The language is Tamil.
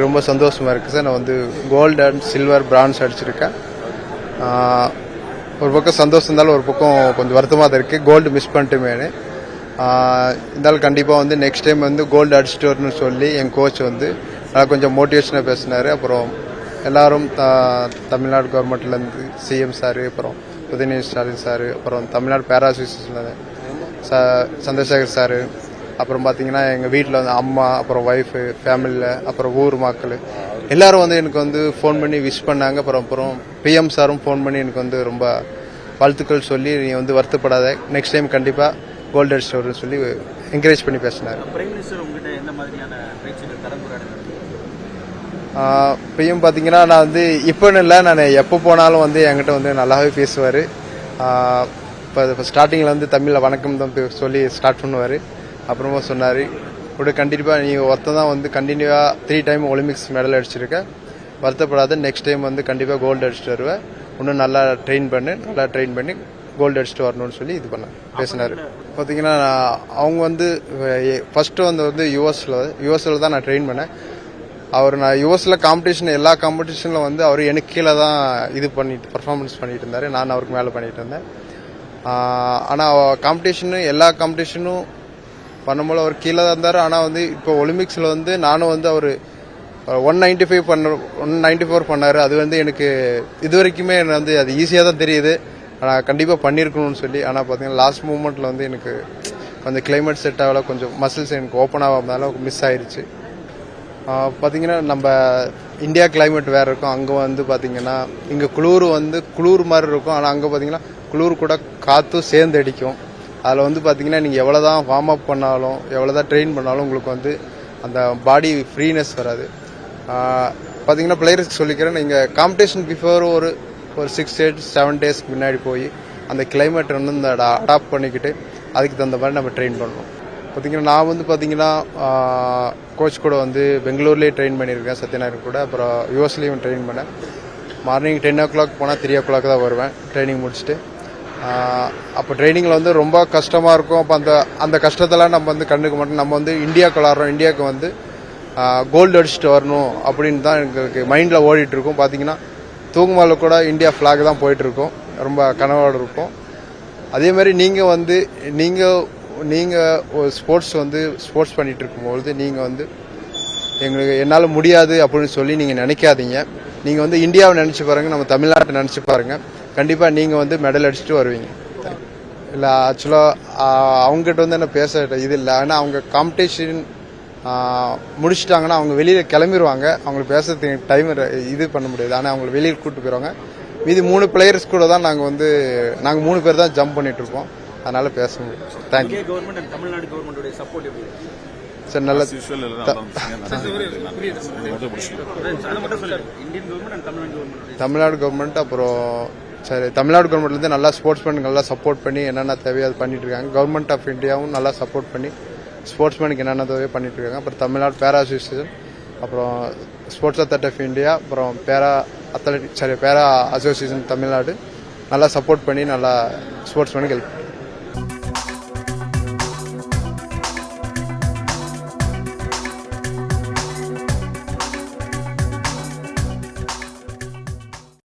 ரொம்ப சந்தோஷமா இருக்கு சார். நான் வந்து கோல்டு அண்ட் சில்வர் பிரான்ஸ் அடிச்சிருக்கேன். ஒரு பக்கம் சந்தோஷம் இருந்தாலும் ஒரு பக்கம் கொஞ்சம் வருத்தமாக தான் இருக்கு. கோல்டு மிஸ் பண்ணிட்டுமேனு இருந்தாலும் கண்டிப்பாக வந்து நெக்ஸ்ட் டைம் வந்து கோல்டு அடிச்சுட்டு வரணும்னு சொல்லி என் கோச் வந்து நல்லா கொஞ்சம் மோட்டிவேஷனாக பேசினார். அப்புறம் எல்லாரும் தமிழ்நாடு கவர்மெண்ட்லேருந்து சிஎம் சார், அப்புறம் உதயநிதி ஸ்டாலின் சார், அப்புறம் தமிழ்நாடு பேரா அசோசியேஷன் சந்திரசேகர் சார், அப்புறம் பார்த்தீங்கன்னா எங்கள் வீட்டில் வந்து அம்மா, அப்புறம் ஒய்ஃபு, ஃபேமிலியில், அப்புறம் ஊர் மக்கள் எல்லாரும் வந்து எனக்கு வந்து ஃபோன் பண்ணி விஷ் பண்ணாங்க. அப்புறம் பிஎம் சாரும் ஃபோன் பண்ணி எனக்கு வந்து ரொம்ப வாழ்த்துக்கள் சொல்லி நீ வந்து வருத்தப்படாத, நெக்ஸ்ட் டைம் கண்டிப்பாக கோல்டு அடிச்சுட்டு வரும்னு சொல்லி என்கரேஜ் பண்ணி பேசினார். பிஎம் பார்த்தீங்கன்னா நான் வந்து இப்போன்னு இல்லை, நான் எப்போ போனாலும் வந்து என்கிட்ட வந்து நல்லாவே பேசுவார். இப்போ ஸ்டார்டிங்கில் வந்து தமிழில் வணக்கம் தான் சொல்லி ஸ்டார்ட் பண்ணுவார். அப்புறமா சொன்னார், இப்படி கண்டிப்பாக நீ ஒருத்தன் தான் வந்து கண்டினியூவாக 3 டைம் ஒலிம்பிக்ஸ் மெடல் அடிச்சிருக்க, வருத்தப்படாத, நெக்ஸ்ட் டைம் வந்து கண்டிப்பாக கோல்டு அடிச்சுட்டு வருவேன், இன்னும் நல்லா ட்ரெயின் பண்ணி கோல்டு அடிச்சுட்டு வரணும்னு சொல்லி இது பேசினார். பார்த்தீங்கன்னா அவங்க வந்து ஃபஸ்ட்டு வந்து யூஎஸில் தான் நான் ட்ரெயின் பண்ணேன். நான் யூஎஸில் எல்லா காம்படிஷனில் வந்து அவர் எனக்கு கீழே தான் பர்ஃபார்மன்ஸ் பண்ணிட்டு இருந்தார், நான் அவருக்கு மேலே பண்ணிட்டு இருந்தேன். ஆனால் எல்லா காம்படிஷனும் பண்ணும்போது அவர் கீழே தான் இருந்தார். ஆனால் வந்து இப்போ ஒலிம்பிக்ஸில் வந்து நானும் வந்து அவர் 194 பண்ணார். அது வந்து எனக்கு இது வரைக்குமே வந்து அது ஈஸியாக தான் தெரியுது, ஆனால் கண்டிப்பாக பண்ணியிருக்கணும்னு சொல்லி. ஆனால் பார்த்தீங்கன்னா லாஸ்ட் மூமெண்ட்டில் வந்து எனக்கு கொஞ்சம் கிளைமேட் செட் ஆகல, கொஞ்சம் மசில்ஸ் எனக்கு ஓப்பன் ஆகாதனால மிஸ் ஆயிடுச்சு. பார்த்தீங்கன்னா நம்ம இந்தியா கிளைமேட் வேறு இருக்கும், அங்கே வந்து பார்த்தீங்கன்னா இங்கே குளிர் மாதிரி இருக்கும், ஆனால் அங்கே பார்த்தீங்கன்னா குளிர் கூட காற்றும் சேர்ந்து அடிக்கும். அதில் வந்து பார்த்தீங்கன்னா நீங்கள் எவ்வளோ தான் வார்ம் அப் பண்ணாலும், எவ்வளோ தான் ட்ரெயின் பண்ணாலும் உங்களுக்கு வந்து அந்த பாடி ஃப்ரீனஸ் வராது. பார்த்தீங்கன்னா பிளேயர்ஸ்க்கு சொல்லிக்கிறேன், நீங்கள் காம்படிஷன் பிஃபோர் ஒரு 6-7 டேஸ்க்கு முன்னாடி போய் அந்த கிளைமேட் வந்து இந்த அடாப்ட் பண்ணிக்கிட்டு அதுக்கு தகுந்த மாதிரி நம்ம ட்ரெயின் பண்ணணும். பார்த்தீங்கன்னா நான் வந்து பார்த்தீங்கன்னா கோச் கூட வந்து பெங்களூர்லேயே ட்ரெயின் பண்ணியிருக்கேன், சத்யநாராயண் கூட. அப்புறம் யூஎஸ்லேயும் ட்ரெயின் பண்ணேன். மார்னிங் 10 o'clock போனால் 3 o'clock தான் வருவேன் ட்ரைனிங் முடிச்சுட்டு. அப்போ ட்ரைனிங்கில் வந்து ரொம்ப கஷ்டமாக இருக்கும். அப்போ அந்த கஷ்டத்தெல்லாம் நம்ம வந்து கண்டுக்க மாட்டோம். நம்ம வந்து இந்தியாவுக்கு விளாட்றோம், இந்தியாவுக்கு வந்து கோல்டு அடிச்சுட்டு வரணும் அப்படின்னு தான் எங்களுக்கு மைண்டில் ஓடிட்டு இருக்கும். பார்த்தீங்கன்னா தூங்குமால கூட இந்தியா ஃப்ளாக் தான் போயிட்டுருக்கோம், ரொம்ப கனவோடு இருக்கும். அதேமாதிரி நீங்கள் ஒரு ஸ்போர்ட்ஸ் பண்ணிகிட்டு இருக்கும்பொழுது நீங்கள் வந்து என்னால் முடியாது அப்படின்னு சொல்லி நீங்கள் நினைக்காதீங்க. நீங்கள் வந்து இந்தியாவை நினச்சி பாருங்கள், நம்ம தமிழ்நாட்டை நினச்சி பாருங்கள், கண்டிப்பாக நீங்கள் வந்து மெடல் அடிச்சுட்டு வருவீங்க. இல்லை ஆக்சுவலாக அவங்ககிட்ட வந்து என்ன பேச இது இல்லை, ஆனால் அவங்க காம்படிஷன் முடிச்சுட்டாங்கன்னா அவங்க வெளியில் கிளம்பிடுவாங்க, அவங்களுக்கு பேசுறதுக்கு டைம் இது பண்ண முடியாது. ஆனால் அவங்களை வெளியில் கூப்பிட்டு போயிடுவாங்க. மீதி 3 பிளேயர்ஸ் கூட தான் நாங்கள் 3 பேர் தான் ஜம்ப் பண்ணிட்டு இருப்போம், அதனால பேச முடியும். Thank you sir. நல்ல தமிழ்நாடு கவர்மெண்ட், அப்புறம் சரி தமிழ்நாடு கவர்மெண்ட்லேருந்து நல்லா ஸ்போர்ட்ஸ்மேனுக்கு நல்லா சப்போர்ட் பண்ணி என்னென்ன தேவையோ அது பண்ணிட்டு இருக்காங்க. கவர்மெண்ட் ஆஃப் இந்தியாவும் நல்லா சப்போர்ட் பண்ணி ஸ்போர்ட்ஸ்மேனுக்கு என்னென்ன தேவையோ பண்ணிட்டு இருக்காங்க. அப்புறம் தமிழ்நாடு பேரா அசோசியேஷன், அப்புறம் ஸ்போர்ட்ஸ் அத்தாரிட்டி ஆஃப் இந்தியா, அப்புறம் பேரா அசோசியேஷன் தமிழ்நாடு நல்லா சப்போர்ட் பண்ணி நல்லா ஸ்போர்ட்ஸ்மேனுக்கு ஹெல்ப்